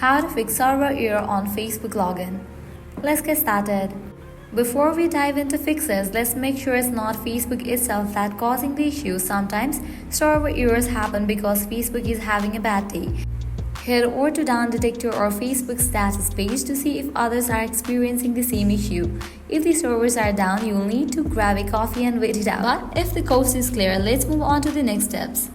How to fix server error on Facebook login. Let's get started. Before we dive into fixes, let's make sure it's not Facebook itself that's causing the issue. Sometimes server errors happen because Facebook is having a bad day. Head over to Down Detector or Facebook status page to see if others are experiencing the same issue. If the servers are down, you'll need to grab a coffee and wait it out. But if the coast is clear, let's move on to the next steps.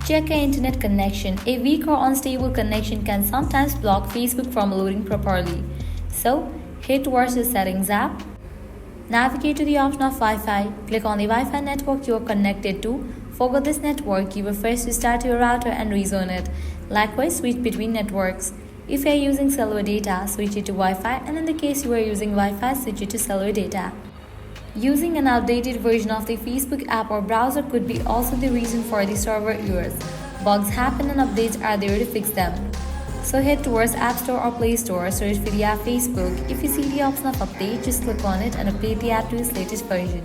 Check your internet connection. A weak or unstable connection can sometimes block Facebook from loading properly. So, head towards the Settings app. Navigate to the option of Wi-Fi. Click on the Wi-Fi network you are connected to. For this network, you will first restart your router and rezone it. Likewise, switch between networks. If you are using cellular data, switch it to Wi-Fi, and in the case you are using Wi-Fi, switch it to cellular data. Using an outdated version of the Facebook app or browser could be also the reason for the server errors. Bugs happen and updates are there to fix them. So head towards App Store or Play Store, search for the app Facebook. If you see the option of update, just click on it and update the app to its latest version.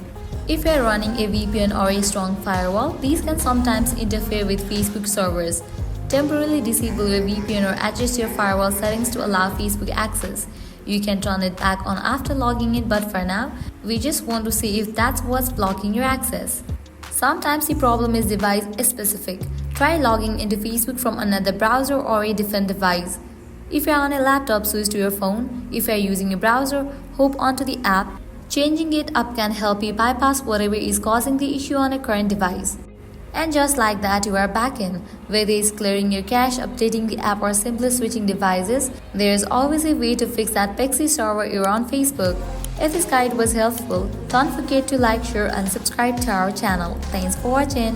If you are running a VPN or a strong firewall, these can sometimes interfere with Facebook servers. Temporarily disable your VPN or adjust your firewall settings to allow Facebook access. You can turn it back on after logging in, but for now, we just want to see if that's what's blocking your access. Sometimes the problem is device specific. Try logging into Facebook from another browser or a different device. If you're on a laptop, switch to your phone. If you're using a browser, hop onto the app. Changing it up can help you bypass whatever is causing the issue on a current device. And just like that, you are back in. Whether it's clearing your cache, updating the app, or simply switching devices, there is always a way to fix that pesky server error on Facebook. If this guide was helpful, don't forget to like, share, and subscribe to our channel. Thanks for watching.